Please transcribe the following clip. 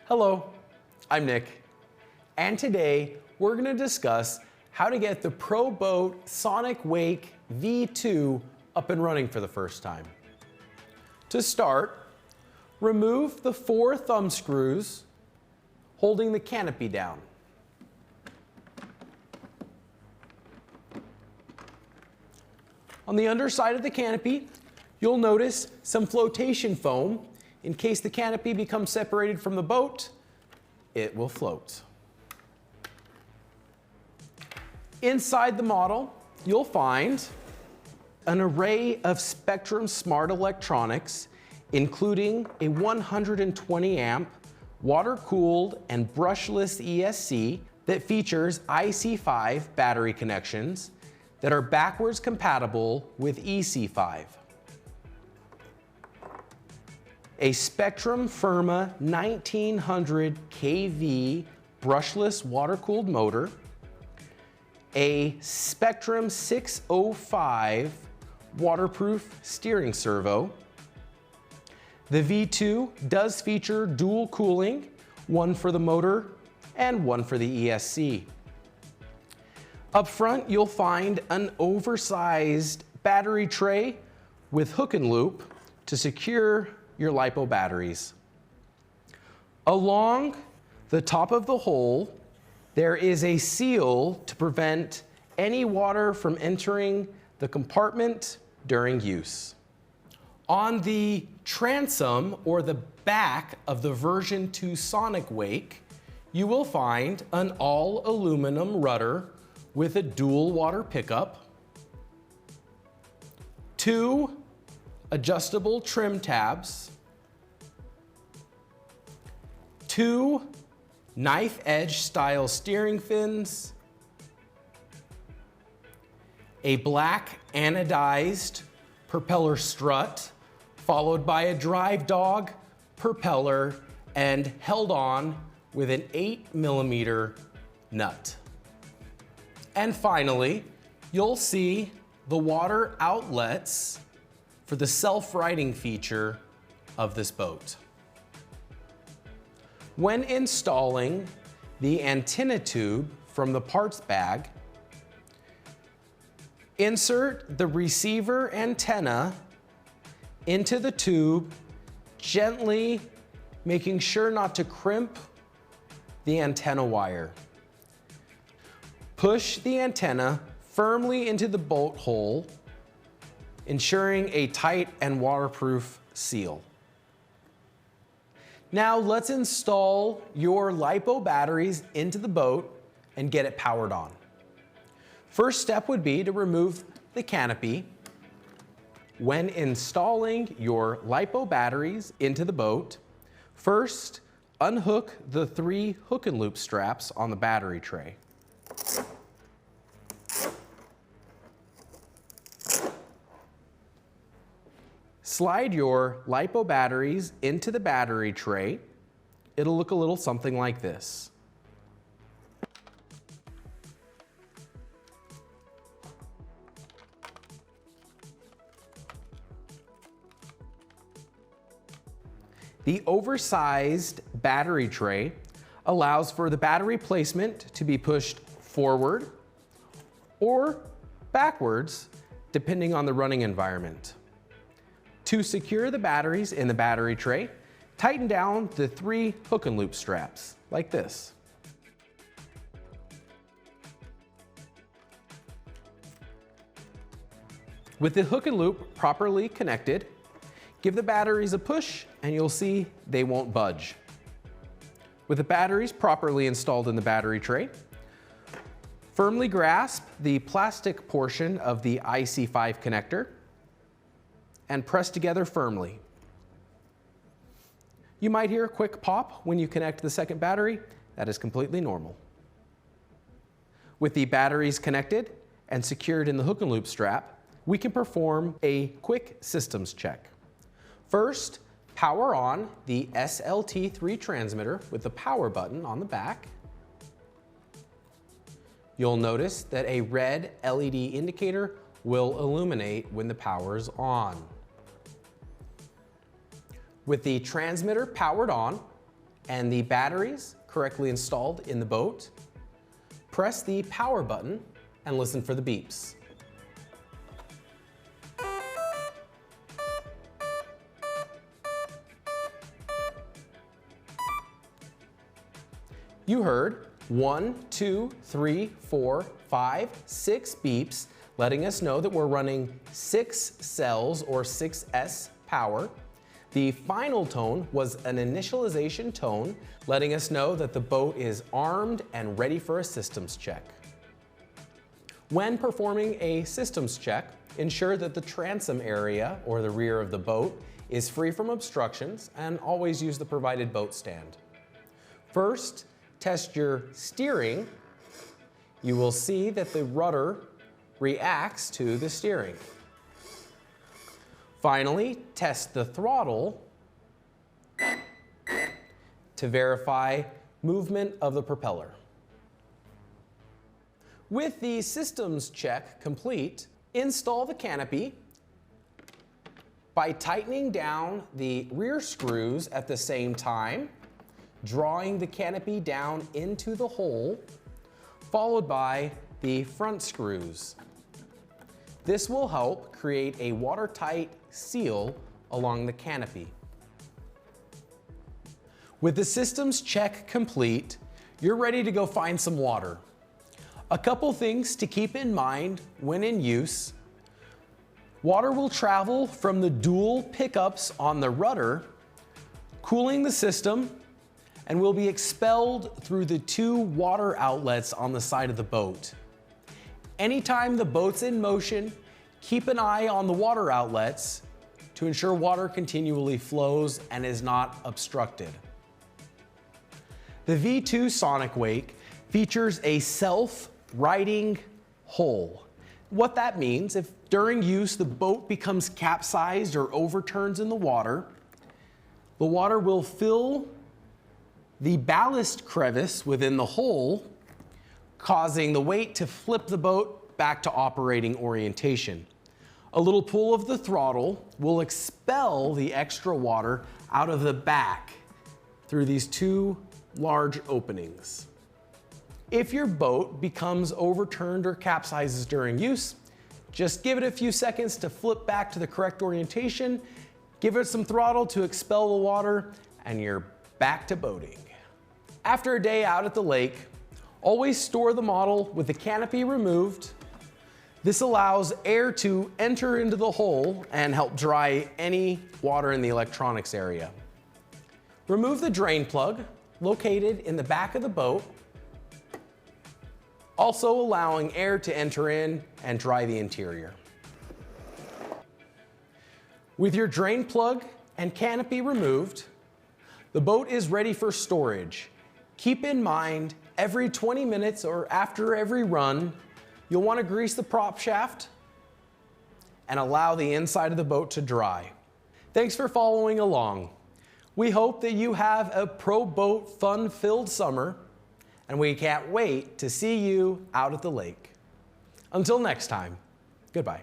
Hello, I'm Nick, and today we're going to discuss how to get the Pro Boat Sonicwake V2 up and running for the first time. To start, remove the 4 thumb screws holding the canopy down. On the underside of the canopy, you'll notice some flotation foam. In case the canopy becomes separated from the boat, it will float. Inside the model, you'll find an array of Spectrum smart electronics, including a 120 amp water-cooled and brushless ESC that features IC5 battery connections that are backwards compatible with EC5. A Spectrum Firma 1900 kV brushless water-cooled motor, a Spectrum 605 waterproof steering servo. The V2 does feature dual cooling, one for the motor and one for the ESC. Up front, you'll find an oversized battery tray with hook and loop to secure your LiPo batteries. Along the top of the hole, there is a seal to prevent any water from entering the compartment during use. On the transom, or the back of the version 2 Sonicwake, you will find an all aluminum rudder with a dual water pickup, 2 adjustable trim tabs, 2 knife edge style steering fins, a black anodized propeller strut, followed by a drive dog propeller and held on with an 8mm nut. And finally, you'll see the water outlets for the self-righting feature of this boat. When installing the antenna tube from the parts bag, insert the receiver antenna into the tube, gently making sure not to crimp the antenna wire. Push the antenna firmly into the bolt hole, ensuring a tight and waterproof seal. Now let's install your LiPo batteries into the boat and get it powered on. First step would be to remove the canopy. When installing your LiPo batteries into the boat, first unhook the 3 hook and loop straps on the battery tray. Slide your LiPo batteries into the battery tray. It'll look a little something like this. The oversized battery tray allows for the battery placement to be pushed forward or backwards, depending on the running environment. To secure the batteries in the battery tray, tighten down the 3 hook and loop straps, like this. With the hook and loop properly connected, give the batteries a push and you'll see they won't budge. With the batteries properly installed in the battery tray, firmly grasp the plastic portion of the IC5 connector and press together firmly. You might hear a quick pop when you connect the second battery. That is completely normal. With the batteries connected and secured in the hook and loop strap, we can perform a quick systems check. First, power on the SLT3 transmitter with the power button on the back. You'll notice that a red LED indicator will illuminate when the power is on. With the transmitter powered on, and the batteries correctly installed in the boat, press the power button and listen for the beeps. You heard 1, 2, 3, 4, 5, 6 beeps, letting us know that we're running 6 cells or 6S power. The final tone was an initialization tone, letting us know that the boat is armed and ready for a systems check. When performing a systems check, ensure that the transom area, or the rear of the boat, is free from obstructions, and always use the provided boat stand. First, test your steering. You will see that the rudder reacts to the steering. Finally, test the throttle to verify movement of the propeller. With the systems check complete, install the canopy by tightening down the rear screws at the same time, drawing the canopy down into the hole, followed by the front screws. This will help create a watertight seal along the canopy. With the systems check complete, you're ready to go find some water. A couple things to keep in mind when in use. Water will travel from the dual pickups on the rudder, cooling the system, and will be expelled through the 2 water outlets on the side of the boat. Anytime the boat's in motion, keep an eye on the water outlets to ensure water continually flows and is not obstructed. The V2 Sonicwake features a self-righting hull. What that means, if during use the boat becomes capsized or overturns in the water will fill the ballast crevice within the hole, causing the weight to flip the boat back to operating orientation. A little pull of the throttle will expel the extra water out of the back through these 2 large openings. If your boat becomes overturned or capsizes during use, just give it a few seconds to flip back to the correct orientation, give it some throttle to expel the water, and you're back to boating. After a day out at the lake, always store the model with the canopy removed. This allows air to enter into the hole and help dry any water in the electronics area. Remove the drain plug located in the back of the boat, also allowing air to enter in and dry the interior. With your drain plug and canopy removed, the boat is ready for storage. Keep in mind, every 20 minutes or after every run, you'll want to grease the prop shaft and allow the inside of the boat to dry. Thanks for following along. We hope that you have a Pro Boat fun-filled summer, and we can't wait to see you out at the lake. Until next time, goodbye.